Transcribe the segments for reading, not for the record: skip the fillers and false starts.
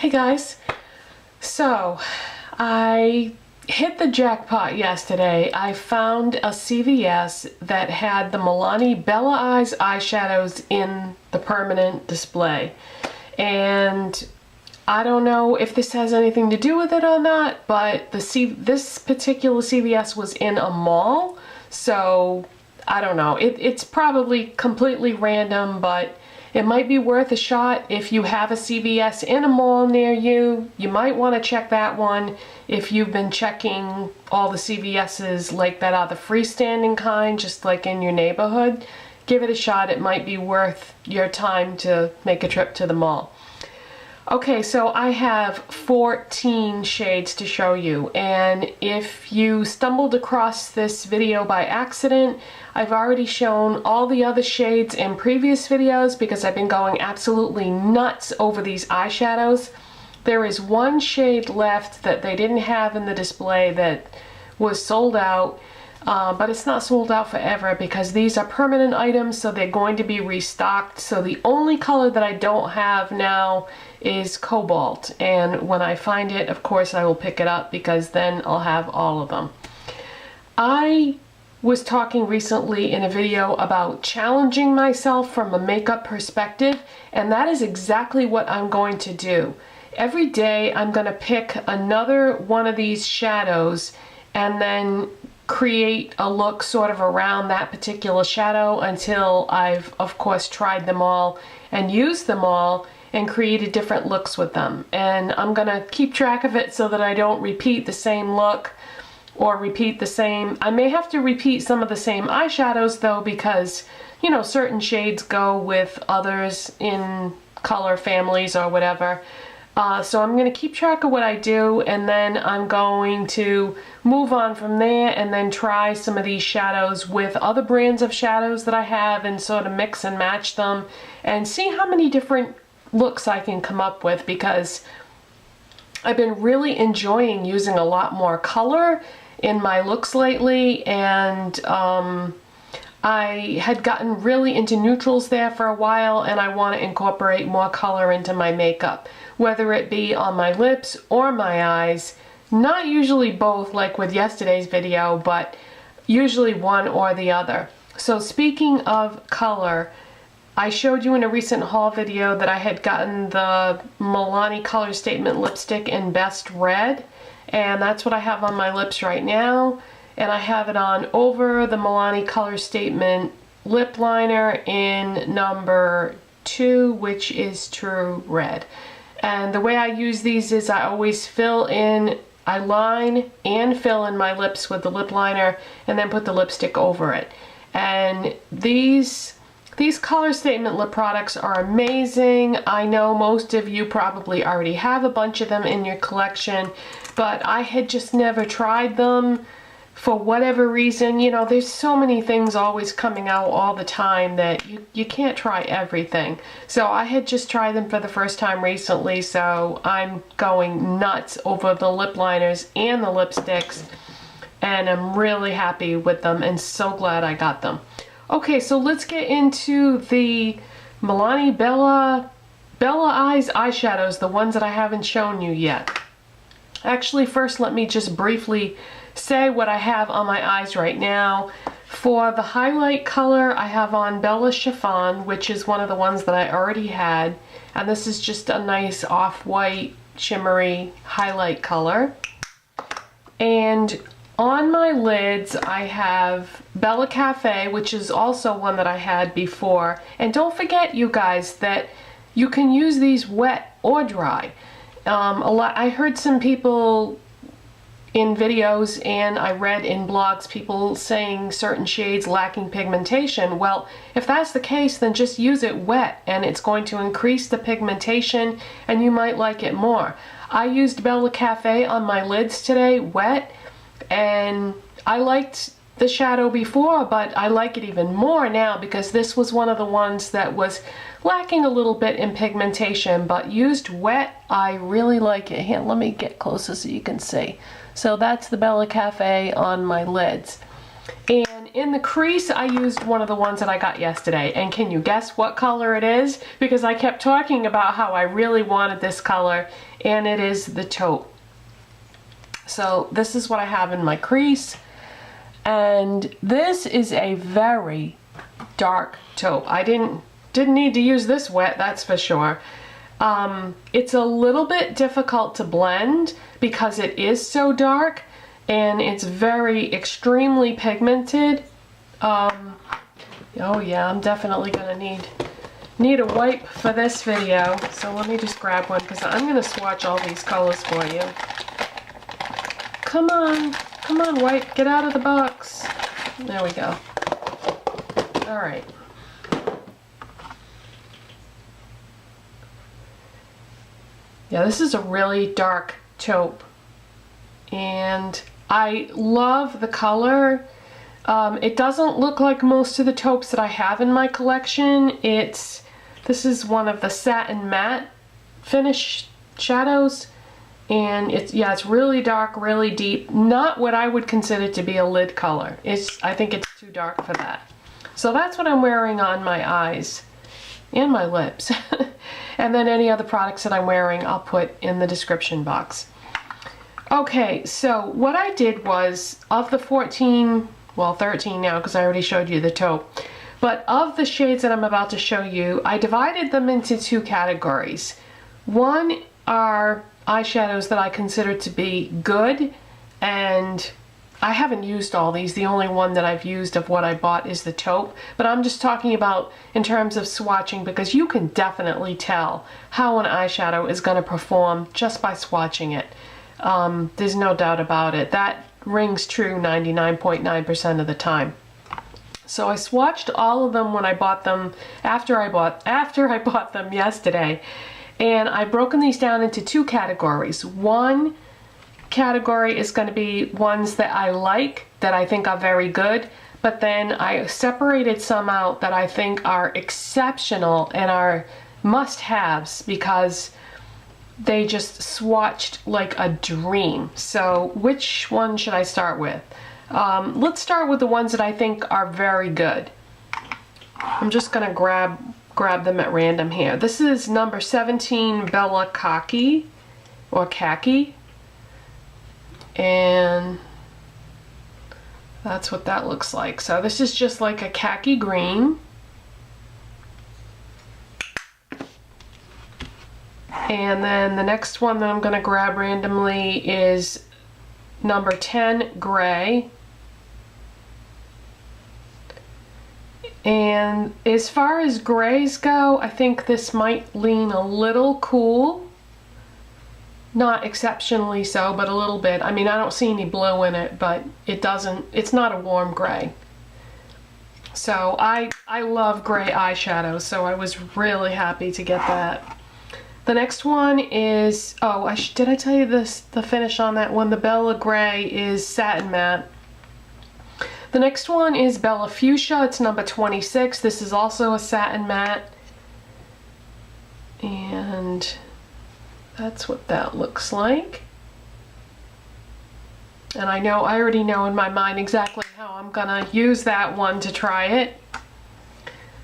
Hey guys, so I hit the jackpot yesterday. I found a CVS that had the Milani Bella Eyes eyeshadows in the permanent display, and I don't know if this has anything to do with it or not, but this particular CVS was in a mall, so I don't know. It's probably completely random, but it might be worth a shot. If you have a CVS in a mall near you, you might want to check that one. If you've been checking all the CVS's like that are the freestanding kind, just like in your neighborhood, give it a shot. It might be worth your time to make a trip to the mall. Okay, so I have 14 shades to show you, and if you stumbled across this video by accident, I've already shown all the other shades in previous videos because I've been going absolutely nuts over these eyeshadows. There is one shade left that they didn't have in the display that was sold out, but it's not sold out forever because these are permanent items, so they're going to be restocked. So the only color that I don't have now is Cobalt, and when I find it, of course, I will pick it up because then I'll have all of them. I was talking recently in a video about challenging myself from a makeup perspective, and that is exactly what I'm going to do. Every day I'm going to pick another one of these shadows and then create a look sort of around that particular shadow until I've, of course, tried them all and used them all and created different looks with them. And I'm going to keep track of it so that I don't repeat the same look or repeat the same. I may have to repeat some of the same eyeshadows though, because, you know, certain shades go with others in color families or whatever. So I'm going to keep track of what I do, and then I'm going to move on from there and then try some of these shadows with other brands of shadows that I have and sort of mix and match them and see how many different looks I can come up with, because I've been really enjoying using a lot more color in my looks lately, and I had gotten really into neutrals there for a while, and I want to incorporate more color into my makeup, whether it be on my lips or my eyes. Not usually both like with yesterday's video, but usually one or the other. So speaking of color, I showed you in a recent haul video that I had gotten the Milani Color Statement lipstick in Best Red, and that's what I have on my lips right now. And I have it on over the Milani Color Statement lip liner in number 2, which is True Red. And the way I use these is I always I line and fill in my lips with the lip liner and then put the lipstick over it. And these Color Statement lip products are amazing. I know most of you probably already have a bunch of them in your collection, but I had just never tried them for whatever reason. You know, there's so many things always coming out all the time that you can't try everything. So I had just tried them for the first time recently, so I'm going nuts over the lip liners and the lipsticks, and I'm really happy with them and so glad I got them. Okay, so let's get into the Milani Bella Eyes eyeshadows, the ones that I haven't shown you yet. Actually, first let me just briefly say what I have on my eyes right now. For the highlight color, I have on Bella Chiffon, which is one of the ones that I already had, and this is just a nice off-white shimmery highlight color. And on my lids, I have Bella Caffe, which is also one that I had before. And don't forget, you guys, that you can use these wet or dry. I heard some people in videos and I read in blogs people saying certain shades lacking pigmentation. Well, if that's the case, then just use it wet and it's going to increase the pigmentation and you might like it more. I used Bella Caffe on my lids today wet, and I liked the shadow before, but I like it even more now because this was one of the ones that was lacking a little bit in pigmentation, but used wet, I really like it. Here, let me get closer so you can see. So that's the Bella Caffe on my lids. And in the crease, I used one of the ones that I got yesterday. And can you guess what color it is? Because I kept talking about how I really wanted this color, and it is the Taupe. So this is what I have in my crease. And this is a very dark taupe. I didn't need to use this wet, that's for sure. It's a little bit difficult to blend because it is so dark, and it's very extremely pigmented. Oh yeah, I'm definitely gonna need a wipe for this video. So let me just grab one because I'm gonna swatch all these colors for you. Come on, wipe, get out of the box. There we go. All right. Yeah, this is a really dark taupe, and I love the color. It doesn't look like most of the taupes that I have in my collection. This is one of the satin matte finish shadows, and it's really dark, really deep. Not what I would consider to be a lid color. I think it's too dark for that. So that's what I'm wearing on my eyes and my lips. And then any other products that I'm wearing, I'll put in the description box. Okay, so what I did was, of the 14, well 13 now because I already showed you the taupe, but of the shades that I'm about to show you, I divided them into two categories. One are eyeshadows that I consider to be good, and I haven't used all these. The only one that I've used of what I bought is the taupe, but I'm just talking about in terms of swatching, because you can definitely tell how an eyeshadow is going to perform just by swatching it. There's no doubt about it. That rings true 99.9% of the time. So I swatched all of them when I bought them, after I bought them yesterday, and I've broken these down into two categories. One category is going to be ones that I like, that I think are very good, but then I separated some out that I think are exceptional and are must-haves because they just swatched like a dream. So which one should I start with? Let's start with the ones that I think are very good. I'm just gonna grab them at random here. This is number 17 Bella Khaki, or Khaki. And that's what that looks like. So this is just like a khaki green. And then the next one that I'm going to grab randomly is number 10 Gray. And as far as grays go, I think this might lean a little cool. Not exceptionally so, but a little bit. I mean, I don't see any blue in it, but it's not a warm gray. So I love gray eyeshadows, so I was really happy to get that. The next one is, did I tell you this, the finish on that one? The Bella Gray is satin matte. The next one is Bella Fuchsia. It's number 26. This is also a satin matte. And that's what that looks like. And I already know in my mind exactly how I'm gonna use that one to try it.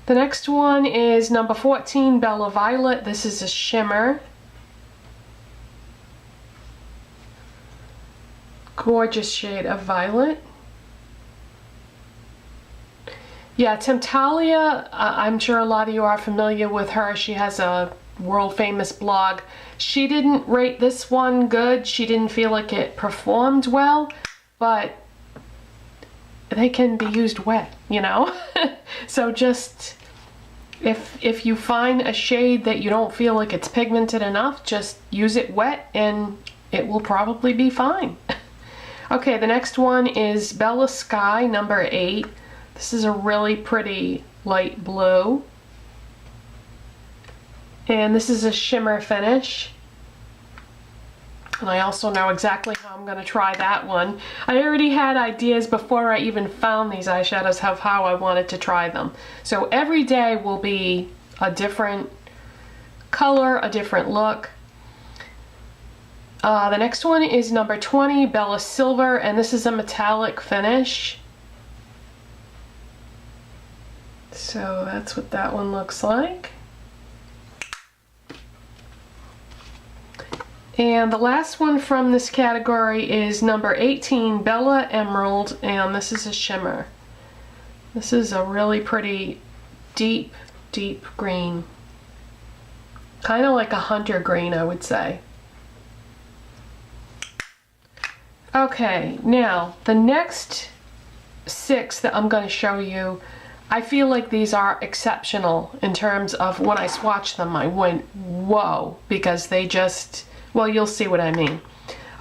The next one is number 14 Bella Violet. This is a shimmer. Gorgeous shade of violet. Yeah, Temptalia, I'm sure a lot of you are familiar with her. She has a world famous blog. She didn't rate this one good. She didn't feel like it performed well, but they can be used wet, you know? So just, if you find a shade that you don't feel like it's pigmented enough, just use it wet and it will probably be fine. Okay, the next one is Bella Sky, number 8. This is a really pretty light blue. And this is a shimmer finish. And I also know exactly how I'm going to try that one. I already had ideas before I even found these eyeshadows of how I wanted to try them. So every day will be a different color, a different look. The next one is number 20, Bella Silver, and this is a metallic finish. So that's what that one looks like. And the last one from this category is number 18, Bella Emerald, and this is a shimmer. This is a really pretty deep, deep green. Kind of like a hunter green, I would say. Okay, now the next 6 that I'm going to show you, I feel like these are exceptional in terms of when I swatched them, I went, whoa, because they just, well, you'll see what I mean.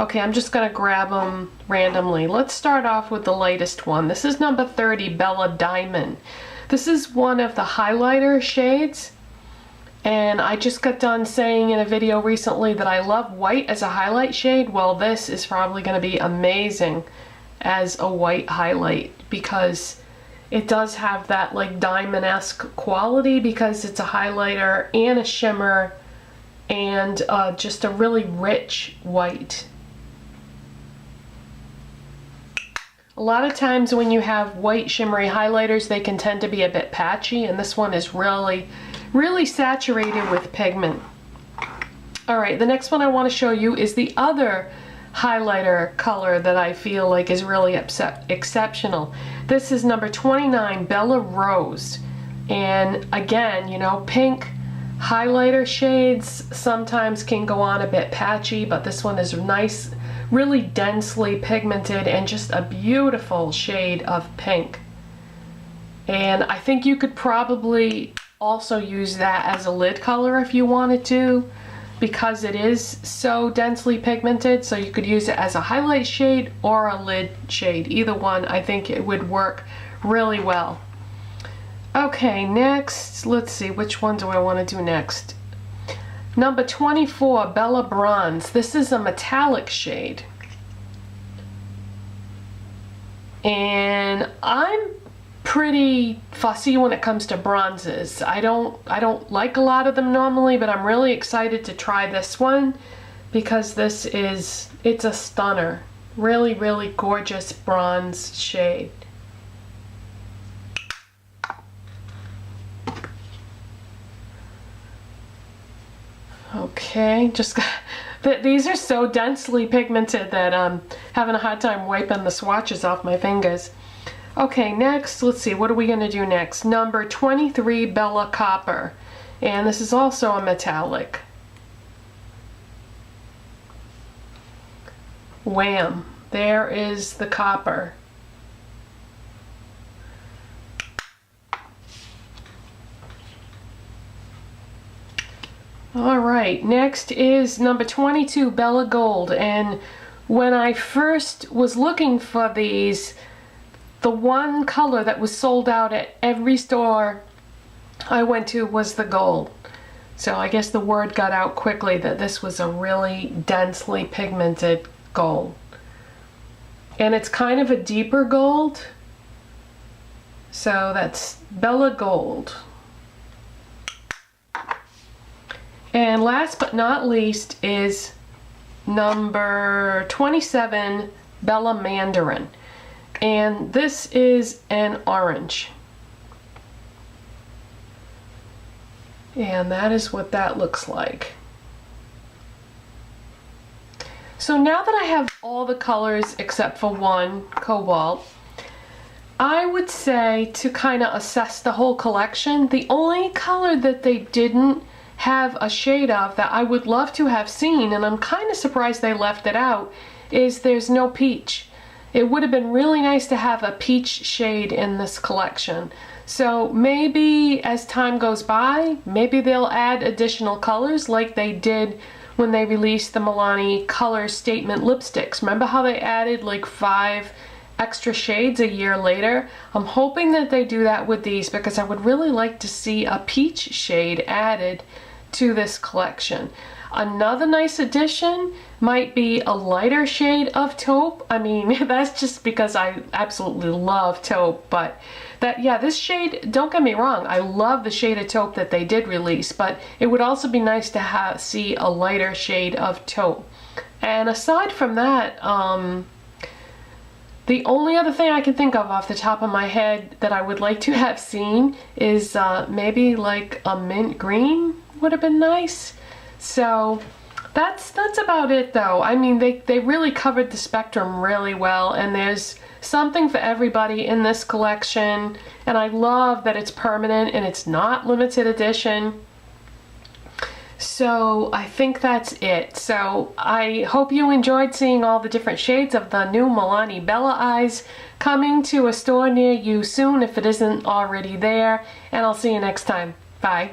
Okay, I'm just going to grab them randomly. Let's start off with the lightest one. This is number 30, Bella Diamond. This is one of the highlighter shades, and I just got done saying in a video recently that I love white as a highlight shade. Well, this is probably going to be amazing as a white highlight because it does have that like diamond-esque quality because it's a highlighter and a shimmer and just a really rich white. A lot of times when you have white shimmery highlighters, they can tend to be a bit patchy, and this one is really, really saturated with pigment. Alright, the next one I want to show you is the other highlighter color that I feel like is really exceptional. This is number 29, Bella Rose. And again, you know, pink highlighter shades sometimes can go on a bit patchy, but this one is nice, really densely pigmented and just a beautiful shade of pink. And I think you could probably also use that as a lid color if you wanted to, because it is so densely pigmented. So you could use it as a highlight shade or a lid shade. Either one, I think it would work really well. Okay, next, let's see, which one do I want to do next? Number 24, Bella Bronze. This is a metallic shade. And I'm pretty fussy when it comes to bronzes. I don't like a lot of them normally, but I'm really excited to try this one because it's a stunner. Really, really gorgeous bronze shade. Okay, just these are so densely pigmented that I'm having a hard time wiping the swatches off my fingers. Okay, next, let's see, what are we going to do next? Number 23, Bella Copper. And this is also a metallic. Wham! There is the copper. Alright, next is number 22, Bella Gold. And when I first was looking for these, the one color that was sold out at every store I went to was the gold. So I guess the word got out quickly that this was a really densely pigmented gold. And it's kind of a deeper gold. So that's Bella Gold. And last but not least is number 27, Bella Mandarin. And this is an orange. And that is what that looks like. So now that I have all the colors except for one, Cobalt, I would say to kind of assess the whole collection, the only color that they didn't have a shade of that I would love to have seen, and I'm kind of surprised they left it out, is there's no peach. It would have been really nice to have a peach shade in this collection. So maybe as time goes by, maybe they'll add additional colors like they did when they released the Milani Color Statement lipsticks. Remember how they added like 5 extra shades a year later? I'm hoping that they do that with these because I would really like to see a peach shade added to this collection. Another nice addition might be a lighter shade of taupe. I mean, that's just because I absolutely love taupe, but that, yeah, this shade, don't get me wrong, I love the shade of taupe that they did release, but it would also be nice to see a lighter shade of taupe. And aside from that, The only other thing I can think of off the top of my head that I would like to have seen is maybe like a mint green would have been nice. So that's about it though. I mean, they really covered the spectrum really well, and there's something for everybody in this collection, and I love that it's permanent and it's not limited edition. So I think that's it. So I hope you enjoyed seeing all the different shades of the new Milani Bella Eyes, coming to a store near you soon if it isn't already there, and I'll see you next time. Bye.